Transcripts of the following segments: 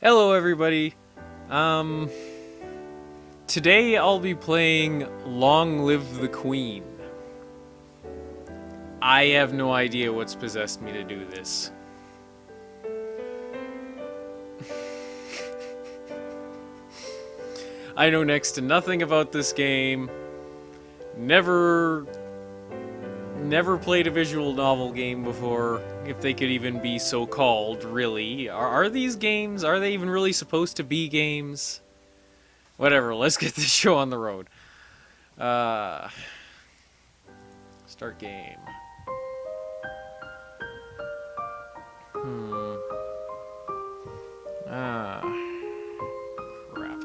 Hello everybody. Um Today I'll be playing Long Live the Queen. I have no idea what's possessed me to do this. I know next to nothing about this game. Never played a visual novel game before, if they could even be so called, really. Are these games, are they even really supposed to be games? Whatever, let's get this show on the road. Start game. Ah, crap.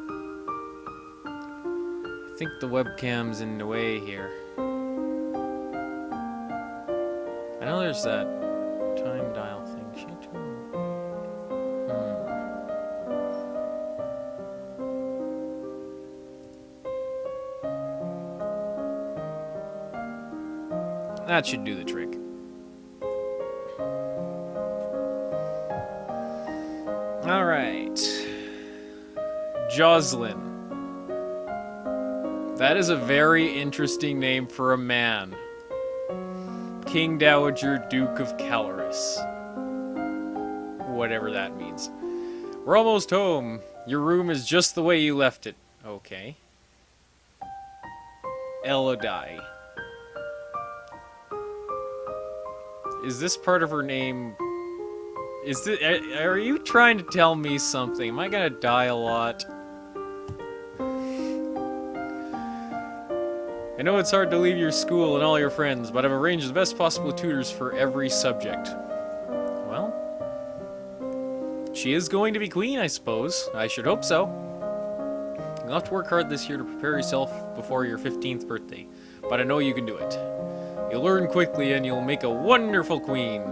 I think the webcam's in the way here. I know there's that time dial thing. Should I turn? That should do the trick. Alright. Jocelyn. That is a very interesting name for a man. King Dowager Duke of Caloris. Whatever that means. We're almost home. Your room is just the way you left it. Okay. Elodie. Is this part of her name? Is this, are you trying to tell me something? Am I gonna die a lot? I know it's hard to leave your school and all your friends, but I've arranged the best possible tutors for every subject. Well, she is going to be queen, I suppose. I should hope so. You'll have to work hard this year to prepare yourself before your 15th birthday, but I know you can do it. You'll learn quickly and you'll make a wonderful queen.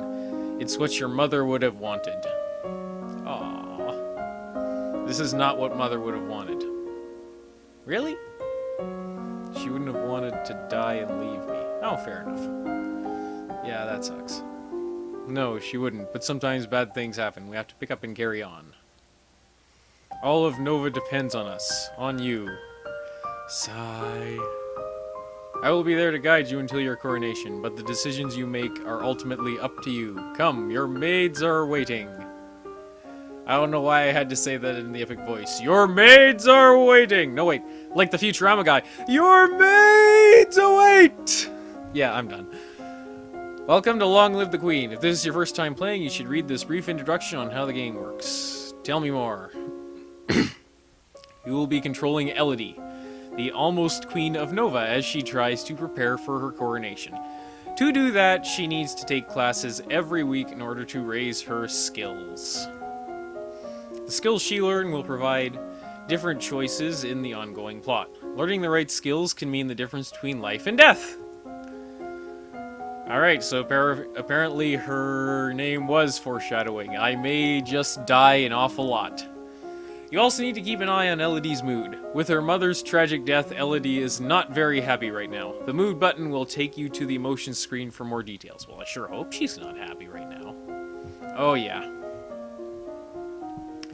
It's what your mother would have wanted. Aww. This is not what mother would have wanted. Really? She wouldn't have wanted to die and leave me. Oh, fair enough. Yeah, that sucks. No, she wouldn't, but sometimes bad things happen. We have to pick up and carry on. All of Nova depends on us. On you. Sigh. I will be there to guide you until your coronation, but the decisions you make are ultimately up to you. Come, your maids are waiting. I don't know why I had to say that in the epic voice. Your maids are waiting! No, wait. Like the Futurama guy. Your maids await! Yeah, I'm done. Welcome to Long Live the Queen. If this is your first time playing, you should read this brief introduction on how the game works. Tell me more. You will be controlling Elodie, the almost Queen of Nova, as she tries to prepare for her coronation. To do that, she needs to take classes every week in order to raise her skills. The skills she learns will provide different choices in the ongoing plot. Learning the right skills can mean the difference between life and death. Alright, so apparently her name was foreshadowing. I may just die an awful lot. You also need to keep an eye on Elodie's mood. With her mother's tragic death, Elodie is not very happy right now. The mood button will take you to the emotions screen for more details. Well, I sure hope she's not happy right now. Oh yeah.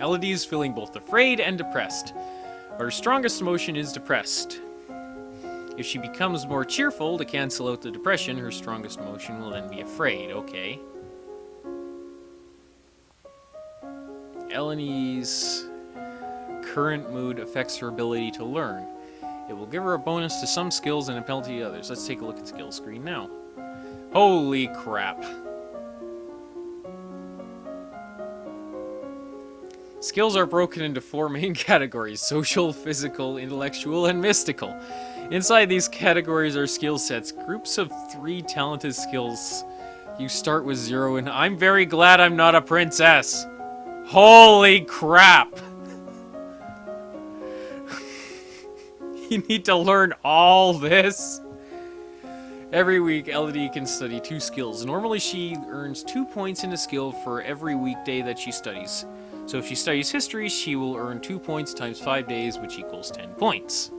Elodie is feeling both afraid and depressed, but her strongest emotion is depressed. If she becomes more cheerful to cancel out the depression, her strongest emotion will then be afraid. Okay. Elodie's current mood affects her ability to learn. It will give her a bonus to some skills and a penalty to others. Let's take a look at the skill screen now. Holy crap. Skills are broken into 4 main categories: social, physical, intellectual, and mystical. Inside these categories are skill sets, groups of 3 talented skills. You start with 0, and I'm very glad I'm not a princess. Holy crap! You need to learn all this? Every week, Elodie can study 2 skills. Normally, she earns 2 points in a skill for every weekday that she studies. So if she studies history, she will earn 2 points times 5 days, which equals 10 points.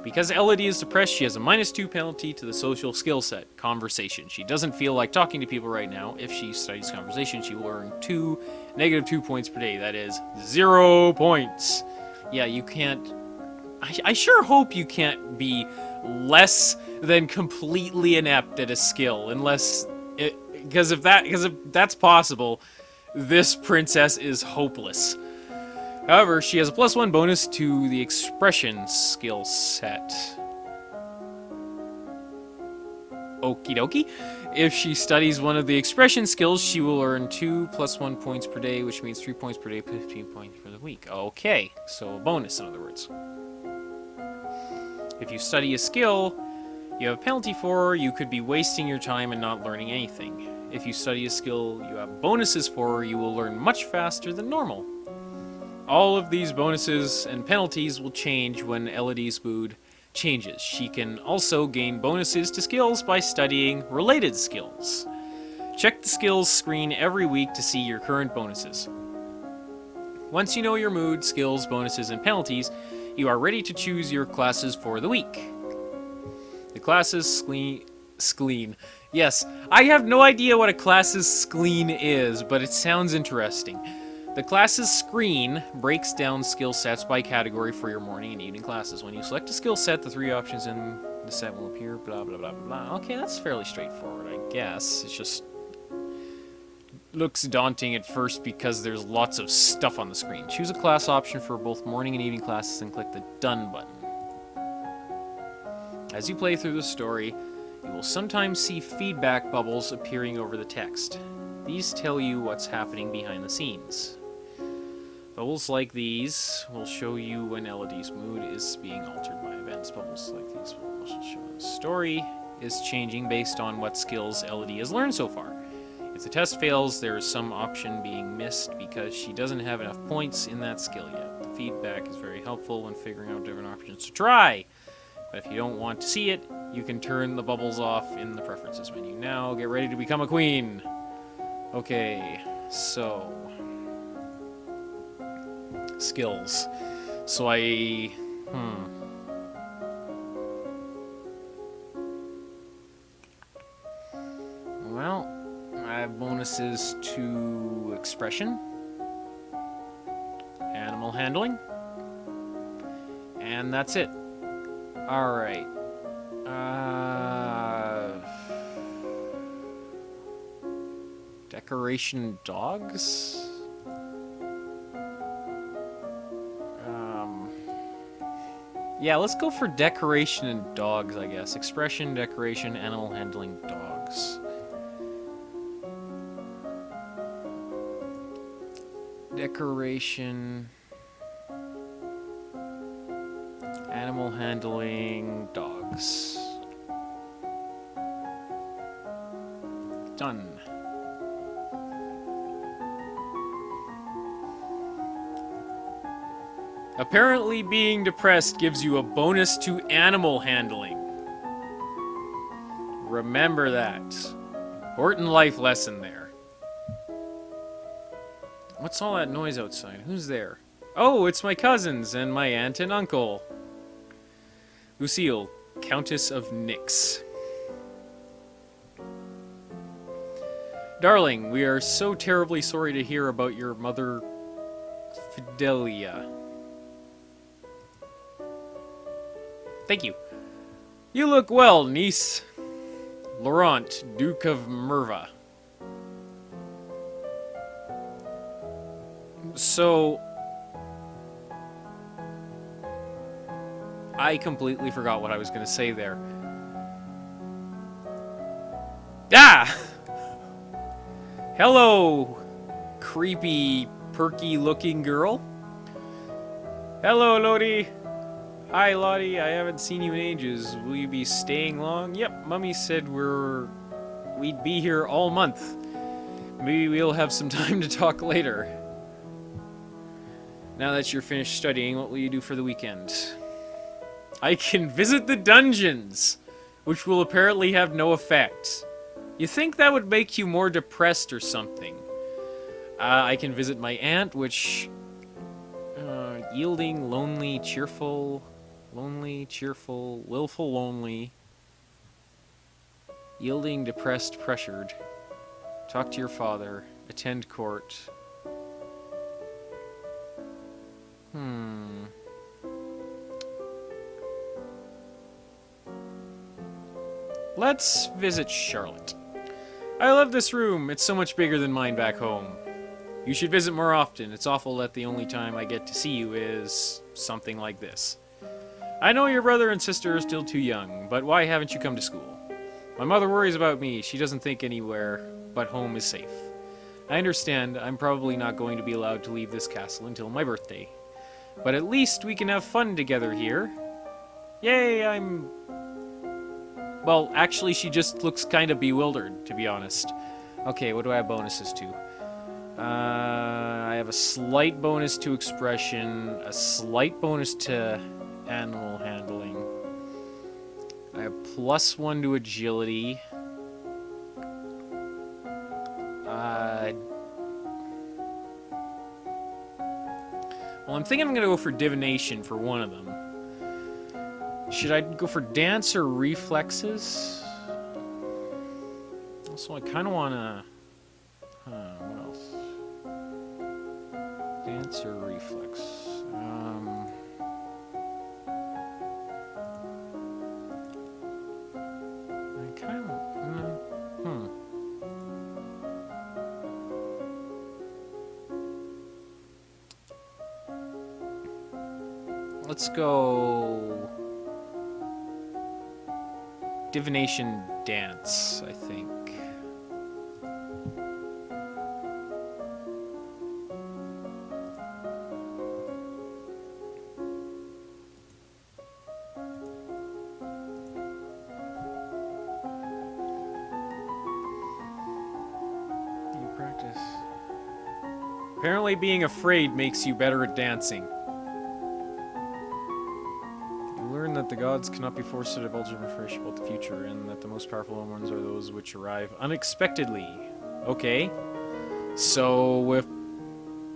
Because Elodie is depressed, she has a -2 penalty to the social skill set, conversation. She doesn't feel like talking to people right now. If she studies conversation, she will earn -2 points per day. That is 0 points. Yeah, you can't... I sure hope you can't be less than completely inept at a skill, unless... Because if that's possible, this princess is hopeless. However, she has a +1 bonus to the expression skill set. Okie dokie. If she studies one of the expression skills, she will earn 2 +1 points per day, which means 3 points per day, 15 points for the week. Okay, so a bonus, in other words. If you study a skill you have a penalty for, you could be wasting your time and not learning anything. If you study a skill you have bonuses for, you will learn much faster than normal. All of these bonuses and penalties will change when Elodie's mood changes. She can also gain bonuses to skills by studying related skills. Check the skills screen every week to see your current bonuses. Once you know your mood, skills, bonuses, and penalties, you are ready to choose your classes for the week. The classes spleen. Yes, I have no idea what a class's spleen is, but it sounds interesting. The classes screen breaks down skill sets by category for your morning and evening classes. When you select a skill set, the 3 options in the set will appear, blah, blah, blah, blah, blah. Okay, that's fairly straightforward, I guess. It's just... looks daunting at first because there's lots of stuff on the screen. Choose a class option for both morning and evening classes and click the Done button. As you play through the story, you will sometimes see feedback bubbles appearing over the text. These tell you what's happening behind the scenes. Bubbles like these will show you when Elodie's mood is being altered by events. Bubbles like these will also show the story is changing based on what skills Elodie has learned so far. If the test fails, there is some option being missed because she doesn't have enough points in that skill yet. The feedback is very helpful when figuring out different options to try. But if you don't want to see it, you can turn the bubbles off in the preferences menu. Now, get ready to become a queen. Okay, so... skills. So well, I have bonuses to expression, animal handling, and that's it. Alright. Decoration dogs? Yeah, let's go for decoration and dogs, I guess. Expression, decoration, animal handling, dogs. Decoration, animal handling, dogs. Done. Apparently being depressed gives you a bonus to animal handling. Remember that. Important life lesson there. What's all that noise outside? Who's there? Oh, it's my cousins and my aunt and uncle. Lucille, Countess of Nyx. Darling, we are so terribly sorry to hear about your mother, Fidelia. Thank you. You look well, niece. Laurent, Duke of Merva. So... I completely forgot what I was going to say there. Ah! Hello, creepy, perky-looking girl. Hello, Lottie. Hi, Lottie. I haven't seen you in ages. Will you be staying long? Yep, Mummy said we'd be here all month. Maybe we'll have some time to talk later. Now that you're finished studying, what will you do for the weekend? I can visit the dungeons, which will apparently have no effect. You think that would make you more depressed or something? I can visit my aunt, which... yielding, lonely, cheerful... Lonely, cheerful, willful, lonely. Yielding, depressed, pressured. Talk to your father. Attend court. Let's visit Charlotte. I love this room. It's so much bigger than mine back home. You should visit more often. It's awful that the only time I get to see you is something like this. I know your brother and sister are still too young, but why haven't you come to school? My mother worries about me. She doesn't think anywhere but home is safe. I understand I'm probably not going to be allowed to leave this castle until my birthday. But at least we can have fun together here. Yay, Well, actually, she just looks kind of bewildered, to be honest. Okay, what do I have bonuses to? I have a slight bonus to expression, a slight bonus to animal handling. I have +1 to agility. Well, I'm thinking I'm going to go for divination for one of them. Should I go for dance or reflexes? Also, I kind of want to... what else? Dance or reflex? I kind of... Let's go... Divination dance, I think. You practice. Apparently being afraid makes you better at dancing. That the gods cannot be forced to divulge information about the future, and that the most powerful ones are those which arrive unexpectedly. Okay. So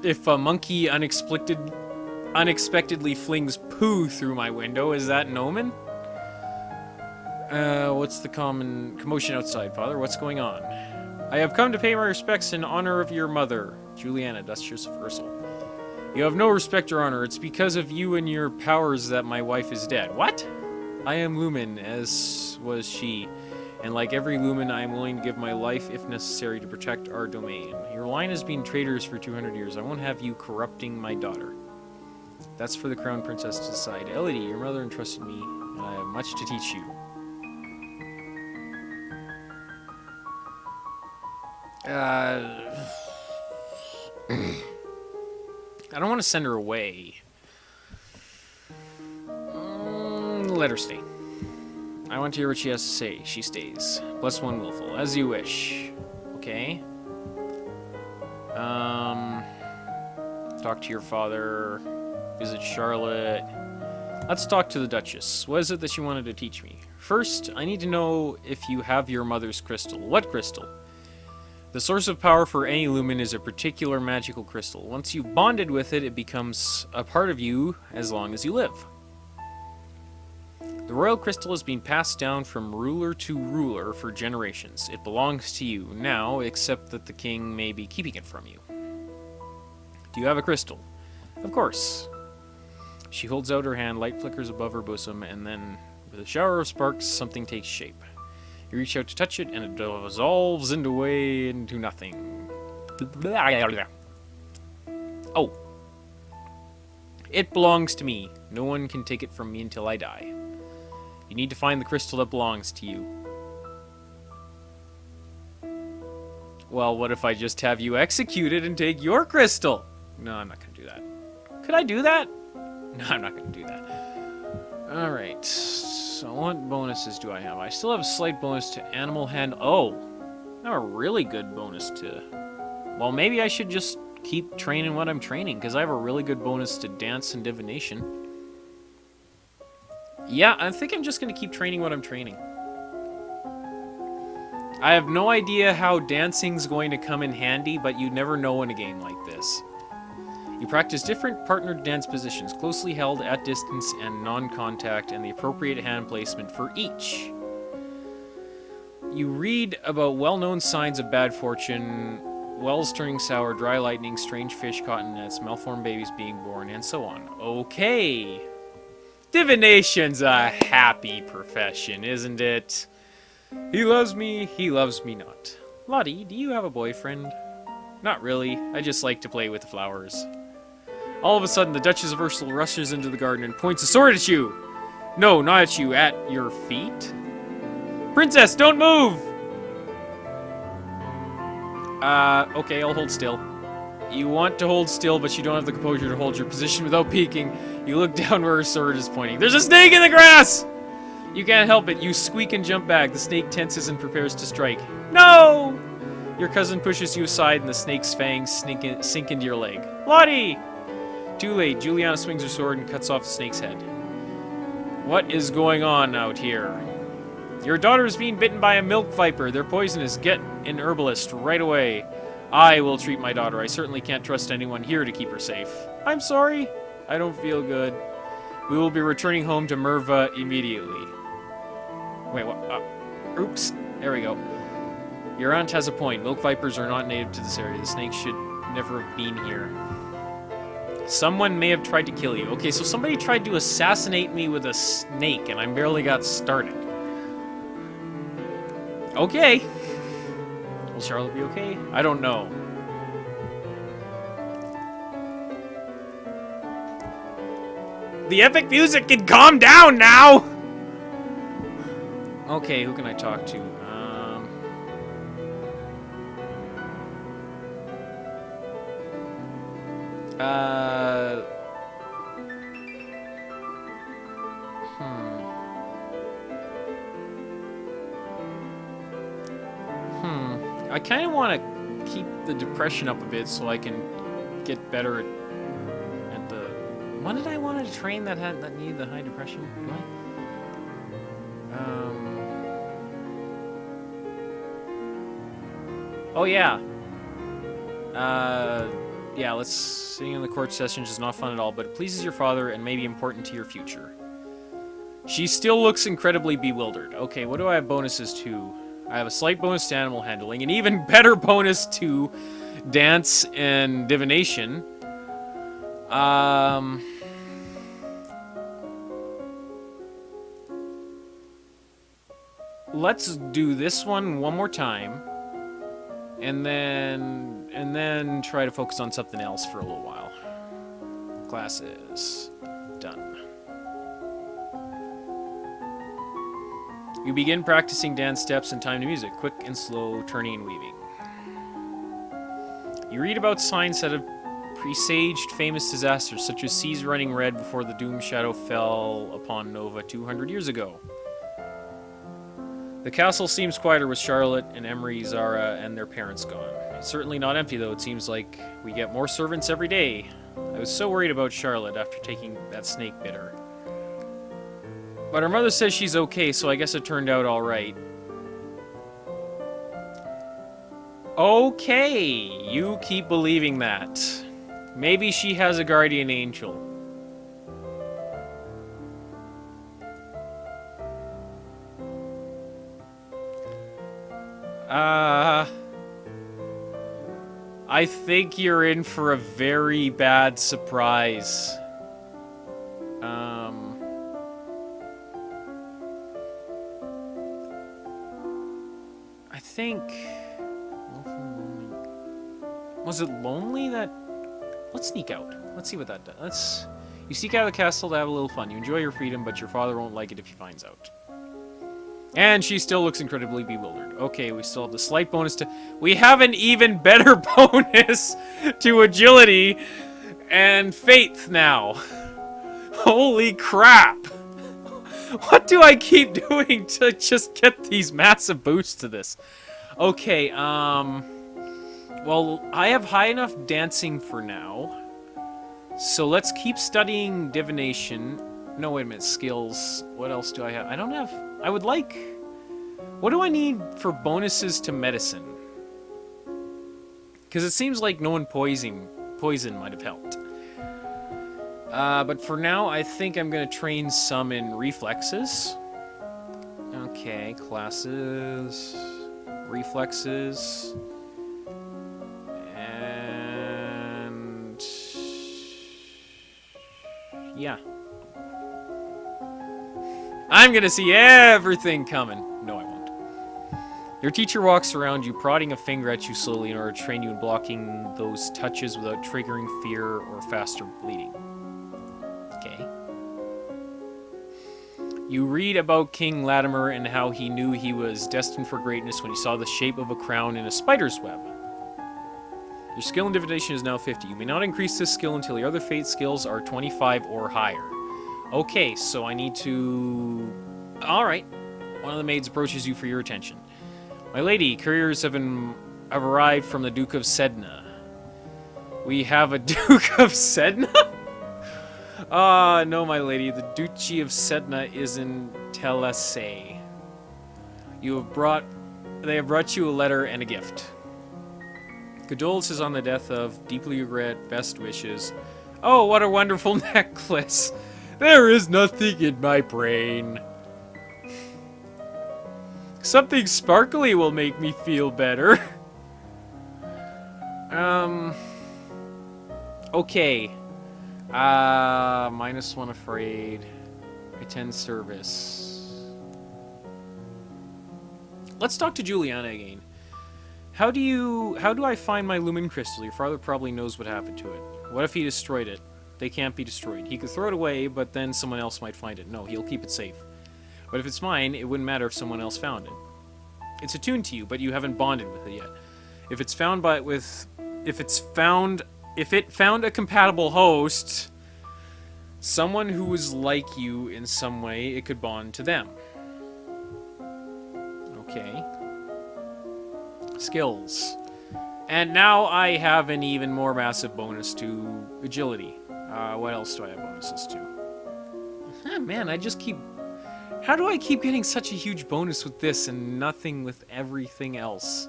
if a monkey unexpectedly flings poo through my window, is that an omen? What's the commotion outside, Father? What's going on? I have come to pay my respects in honor of your mother, Juliana, Duchess of Ursel. You have no respect or honor. It's because of you and your powers that my wife is dead. What? I am Lumen, as was she. And like every Lumen, I am willing to give my life, if necessary, to protect our domain. Your line has been traitors for 200 years. I won't have you corrupting my daughter. That's for the Crown Princess to decide. Elodie, your mother entrusted me, and I have much to teach you. I don't want to send her away. Let her stay. I want to hear what she has to say. She stays. +1 willful. As you wish. Okay. Talk to your father. Visit Charlotte. Let's talk to the Duchess. What is it that she wanted to teach me? First, I need to know if you have your mother's crystal. What crystal? The source of power for any lumen is a particular magical crystal. Once you've bonded with it, it becomes a part of you as long as you live. The royal crystal has been passed down from ruler to ruler for generations. It belongs to you now, except that the king may be keeping it from you. Do you have a crystal? Of course. She holds out her hand, light flickers above her bosom, and then, with a shower of sparks, something takes shape. You reach out to touch it, and it dissolves into nothing. Oh. It belongs to me. No one can take it from me until I die. You need to find the crystal that belongs to you. Well, what if I just have you executed and take your crystal? No, I'm not going to do that. Could I do that? No, I'm not going to do that. Alright, so what bonuses do I have? I still have a slight bonus to animal hand. Oh, I have a really good bonus to... Well, maybe I should just keep training what I'm training, because I have a really good bonus to dance and divination. Yeah, I think I'm just going to keep training what I'm training. I have no idea how dancing's going to come in handy, but you never know in a game like this. You practice different partnered dance positions, closely held, at distance, and non-contact, and the appropriate hand placement for each. You read about well-known signs of bad fortune, wells turning sour, dry lightning, strange fish caught in nets, malformed babies being born, and so on. Okay. Divination's a happy profession, isn't it? He loves me not. Lottie, do you have a boyfriend? Not really. I just like to play with the flowers. All of a sudden, the Duchess of Ursel rushes into the garden and points a sword at you. No, not at you, at your feet. Princess, don't move! Okay, I'll hold still. You want to hold still, but you don't have the composure to hold your position without peeking. You look down where her sword is pointing. There's a snake in the grass! You can't help it. You squeak and jump back. The snake tenses and prepares to strike. No! Your cousin pushes you aside, and the snake's fangs sink into your leg. Lottie! Too late. Juliana swings her sword and cuts off the snake's head. What is going on out here? Your daughter is being bitten by a milk viper. They're poisonous. Get an herbalist right away. I will treat my daughter. I certainly can't trust anyone here to keep her safe. I'm sorry. I don't feel good. We will be returning home to Merva immediately. Wait, what? Oops. There we go. Your aunt has a point. Milk vipers are not native to this area. The snake should never have been here. Someone may have tried to kill you. Okay, so somebody tried to assassinate me with a snake, and I barely got started. Okay. Will Charlotte be okay? I don't know. The epic music can calm down now! Okay, who can I talk to? I kind of want to keep the depression up a bit so I can get better at the... What did I want to train that needed the high depression? Do I? Oh, yeah. Yeah, let's... Sitting in the court sessions is not fun at all, but it pleases your father and may be important to your future. She still looks incredibly bewildered. Okay, what do I have bonuses to? I have a slight bonus to animal handling, an even better bonus to dance and divination. Let's do this one more time, and then try to focus on something else for a little while. Classes done. You begin practicing dance steps and time to music, quick and slow, turning and weaving. You read about signs that have presaged famous disasters, such as seas running red before the doom shadow fell upon Nova 200 years ago. The castle seems quieter with Charlotte and Emery, Zara, and their parents gone. It's certainly not empty, though. It seems like we get more servants every day. I was so worried about Charlotte after taking that snake bit her. But her mother says she's okay, so I guess it turned out alright. Okay, you keep believing that. Maybe she has a guardian angel. I think you're in for a very bad surprise. I think... Was it lonely that... Let's sneak out. Let's see what that does. You seek out of the castle to have a little fun. You enjoy your freedom, but your father won't like it if he finds out. And she still looks incredibly bewildered. Okay, we still have the slight bonus to... We have an even better bonus to agility and faith now. Holy crap. What do I keep doing to just get these massive boosts to this? Okay, well, I have high enough dancing for now. So let's keep studying divination. No, wait a minute, skills. What else do I have? I don't have... I would like... What do I need for bonuses to medicine? Because it seems like no one poisoning poison might have helped. But for now, I think I'm going to train some in reflexes. Okay, classes, reflexes, and yeah. I'm going to see everything coming. No, I won't. Your teacher walks around you, prodding a finger at you slowly in order to train you in blocking those touches without triggering fear or faster bleeding. Okay. You read about King Latimer and how he knew he was destined for greatness when he saw the shape of a crown in a spider's web. Your skill in divination is now 50. You may not increase this skill until your other fate skills are 25 or higher. Okay, so I need to... Alright. One of the maids approaches you for your attention. My lady, couriers have arrived from the Duke of Sedna. We have a Duke of Sedna? No, my lady. The Duchy of Sedna is in Telesay. They have brought you a letter and a gift. Condolences on the death of, deeply regret, best wishes. Oh, what a wonderful necklace. There is nothing in my brain. Something sparkly will make me feel better. Okay. -1 afraid. Pretend service. Let's talk to Juliana again. How do I find my lumen crystal? Your father probably knows what happened to it. What if he destroyed it? They can't be destroyed. He could throw it away, but then someone else might find it. No, he'll keep it safe. But if it's mine, it wouldn't matter if someone else found it. It's attuned to you, but you haven't bonded with it yet. If it found a compatible host, someone who was like you in some way, it could bond to them. Okay. Skills. And now I have an even more massive bonus to agility. What else do I have bonuses to? Man, I just keep... How do I keep getting such a huge bonus with this and nothing with everything else?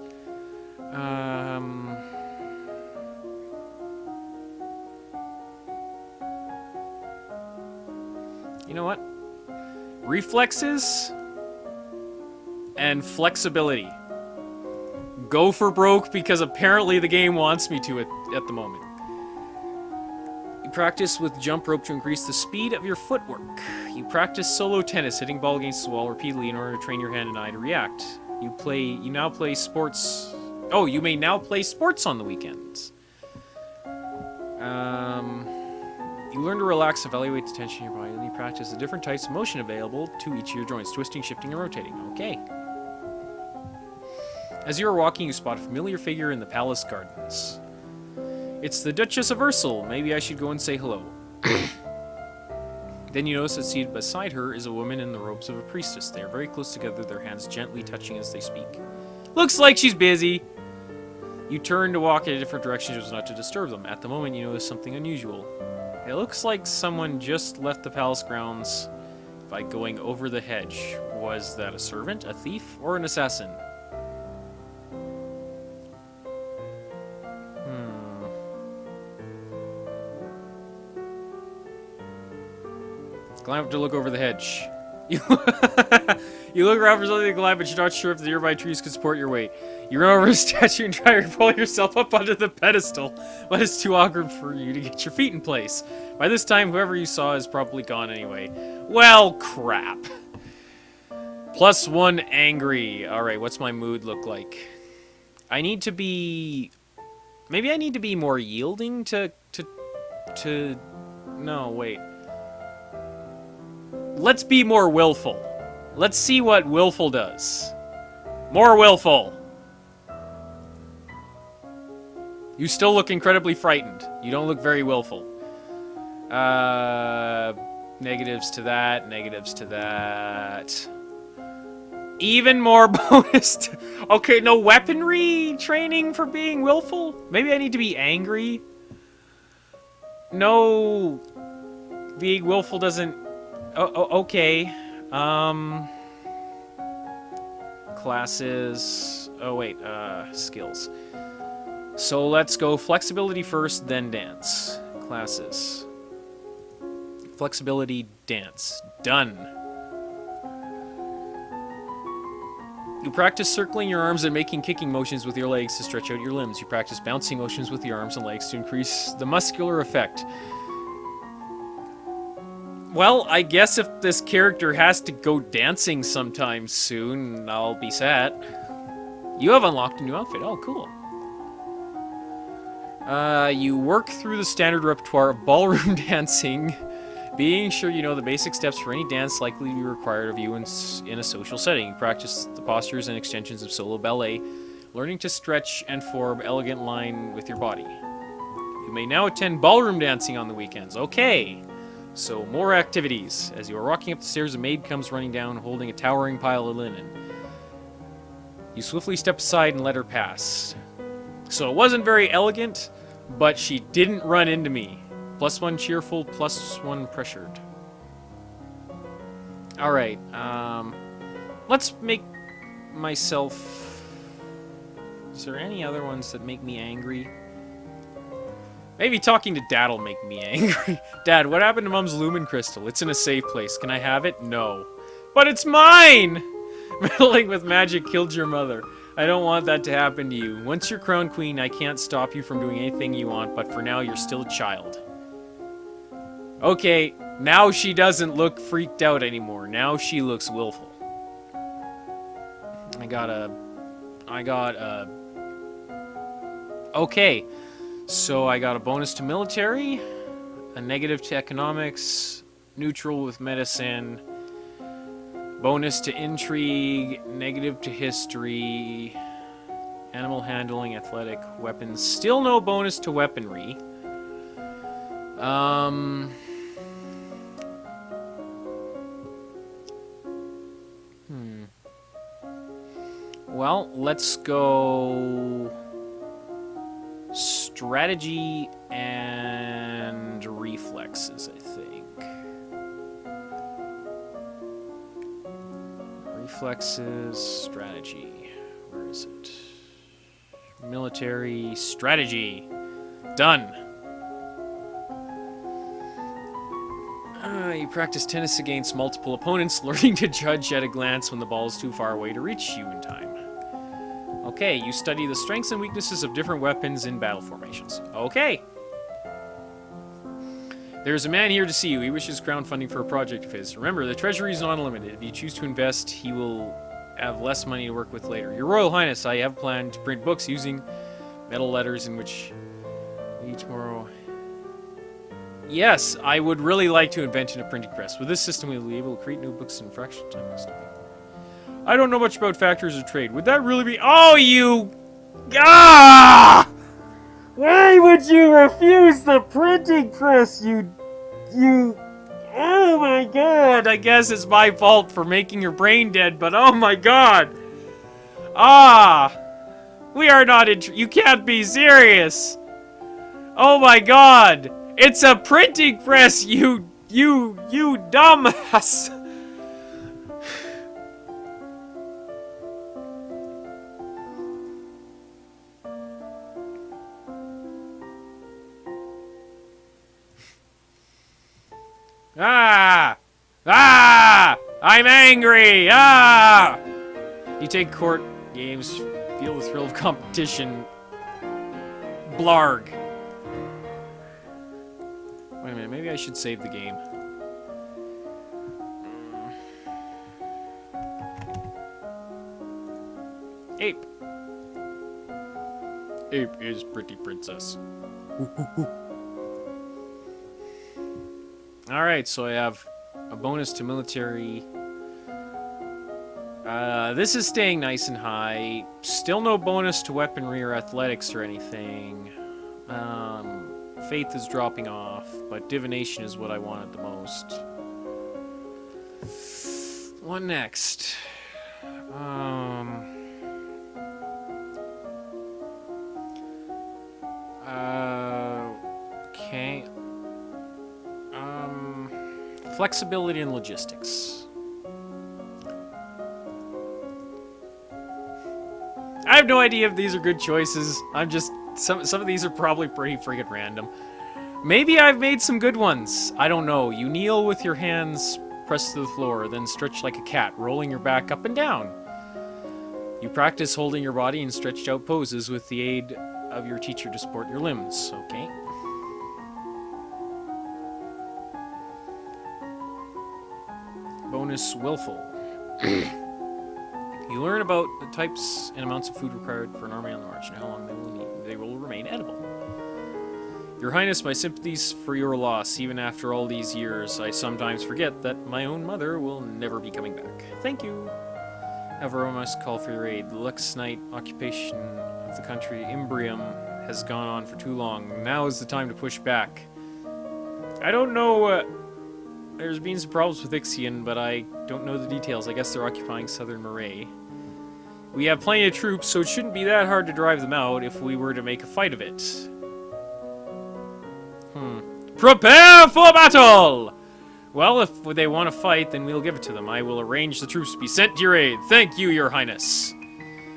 You know what? Reflexes and flexibility. Go for broke because apparently the game wants me to at the moment. You practice with jump rope to increase the speed of your footwork. You practice solo tennis, hitting ball against the wall repeatedly in order to train your hand and eye to react. You now play sports. Oh, you may now play sports on the weekends. You learn to relax, evaluate the tension in your body, and you practice the different types of motion available to each of your joints, twisting, shifting, and rotating. Okay. As you are walking, you spot a familiar figure in the palace gardens. It's the Duchess of Ursel. Maybe I should go and say hello. Then you notice that seated beside her is a woman in the robes of a priestess. They are very close together, their hands gently touching as they speak. Looks like she's busy. You turn to walk in a different direction so as not to disturb them. At the moment, you notice something unusual. It looks like someone just left the palace grounds by going over the hedge. Was that a servant, a thief, or an assassin? Climb up to look over the hedge. You look around for something to climb, but you're not sure if the nearby trees could support your weight. You run over a statue and try to pull yourself up onto the pedestal, but it's too awkward for you to get your feet in place. By this time, whoever you saw is probably gone anyway. Well, crap. +1 angry. Alright, what's my mood look like? I need to be... Maybe I need to be more yielding to... No, wait. Let's be more willful. Let's see what willful does. More willful. You still look incredibly frightened. You don't look very willful. Negatives to that, negatives to that. Even more bonus. Okay, no weaponry training for being willful? Maybe I need to be angry? No. Being willful doesn't... Oh, okay. Classes. Oh, wait. Skills. So let's go flexibility first, then dance. Classes. Flexibility, dance. Done. You practice circling your arms and making kicking motions with your legs to stretch out your limbs. You practice bouncing motions with your arms and legs to increase the muscular effect. Well, I guess if this character has to go dancing sometime soon, I'll be sad. You have unlocked a new outfit. Oh, cool. You work through the standard repertoire of ballroom dancing, being sure you know the basic steps for any dance likely to be required of you in a social setting. You practice the postures and extensions of solo ballet, learning to stretch and form elegant line with your body. You may now attend ballroom dancing on the weekends. Okay, so more activities. As you are walking up the stairs, a maid comes running down, holding a towering pile of linen. You swiftly step aside and let her pass. So it wasn't very elegant, but she didn't run into me. +1 cheerful, +1 pressured. Alright, let's make myself... Is there any other ones that make me angry? Maybe talking to Dad'll make me angry. Dad, what happened to Mom's Lumen Crystal? It's in a safe place. Can I have it? No. But it's mine! Meddling with magic killed your mother. I don't want that to happen to you. Once you're crowned queen, I can't stop you from doing anything you want, but for now, you're still a child. Okay, now she doesn't look freaked out anymore. Now she looks willful. Okay, so I got a bonus to military, a negative to economics, neutral with medicine, bonus to intrigue, negative to history, animal handling, athletic, weapons. Still no bonus to weaponry. Well, let's go strategy and reflexes, I think. Reflexes, strategy. Where is it? Military, strategy. Done. You practice tennis against multiple opponents, learning to judge at a glance when the ball is too far away to reach you in time. Okay, you study the strengths and weaknesses of different weapons in battle formations. Okay. There's a man here to see you. He wishes crowdfunding for a project of his. Remember, the treasury is not unlimited. If you choose to invest, he will have less money to work with later. Your Royal Highness, I have planned to print books using metal letters in which each more... Yes, I would really like to invent a printing press. With this system, we will be able to create new books in a fraction of time. I don't know much about factors or trade. Would that really be... Oh, you... Ah! Why would you refuse the printing press, you... Oh my god! I guess it's my fault for making your brain dead, but oh my god! Ah! We are not you can't be serious! Oh my god! It's a printing press, you dumbass! Ah! Ah! I'm angry! Ah! You take court games, feel the thrill of competition. Blarg. Wait a minute, maybe I should save the game. Ape. Ape is pretty princess. Alright, so I have a bonus to military. This is staying nice and high. Still no bonus to weaponry or athletics or anything. Faith is dropping off, but divination is what I wanted the most. What next? Okay. Flexibility and logistics. I have no idea if these are good choices. I'm just Some of these are probably pretty friggin' random. Maybe I've made some good ones. I don't know. You kneel with your hands pressed to the floor, then stretch like a cat, rolling your back up and down. You practice holding your body in stretched out poses with the aid of your teacher to support your limbs. Okay. Bonus willful. You learn about the types and amounts of food required for an army on the march and how long they will remain edible. Your Highness, my sympathies for your loss. Even after all these years, I sometimes forget that my own mother will never be coming back. Thank you. However, I must call for your aid. The Luxnite occupation of the country Imbrium has gone on for too long. Now is the time to push back. I don't know. There's been some problems with Ixion, but I don't know the details. I guess they're occupying southern Marais. We have plenty of troops, so it shouldn't be that hard to drive them out if we were to make a fight of it. Prepare for battle! Well, if they want to fight, then we'll give it to them. I will arrange the troops to be sent to your aid. Thank you, Your Highness.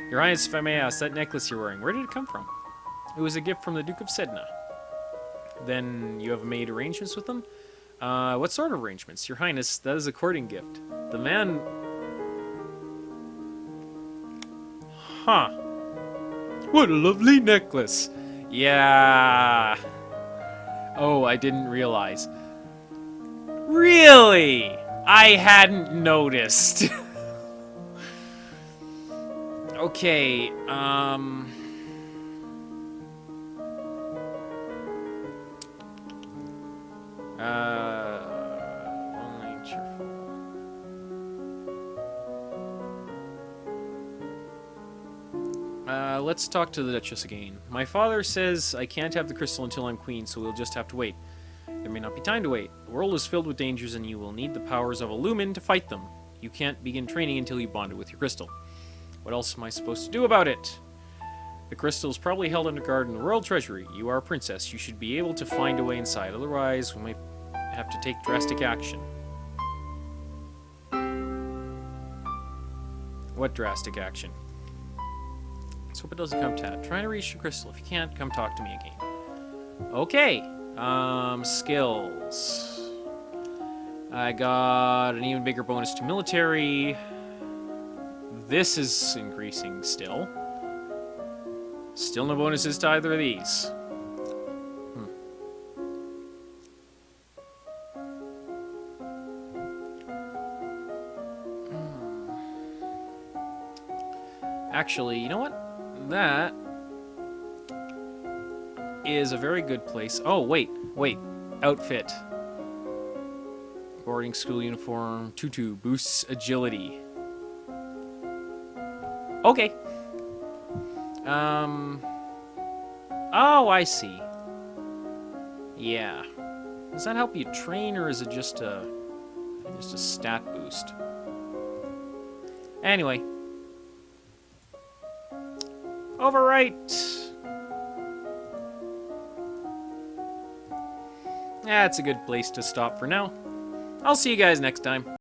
Your Highness, if I may ask, that necklace you're wearing, where did it come from? It was a gift from the Duke of Sedna. Then you have made arrangements with them? What sort of arrangements? Your Highness, that is a courting gift. The man... Huh. What a lovely necklace. Yeah. Oh, I didn't realize. Really? I hadn't noticed. Okay, only cheerful. Let's talk to the Duchess again. My father says I can't have the crystal until I'm queen, so we'll just have to wait. There may not be time to wait. The world is filled with dangers, and you will need the powers of a lumen to fight them. You can't begin training until you bonded with your crystal. What else am I supposed to do about it? The crystal is probably held under guard in the royal treasury. You are a princess. You should be able to find a way inside. Otherwise, we might have to take drastic action. What drastic action? Let's hope it doesn't come to that. Try to reach the crystal. If you can't, come talk to me again. Okay. Skills. I got an even bigger bonus to military. This is increasing still. Still no bonuses to either of these. Actually, you know what? That is a very good place. Oh, wait. Outfit. Boarding school uniform. Tutu. Boosts agility. Okay. Oh, I see. Yeah. Does that help you train, or is it just a stat boost? Anyway. Overwrite. That's a good place to stop for now. I'll see you guys next time.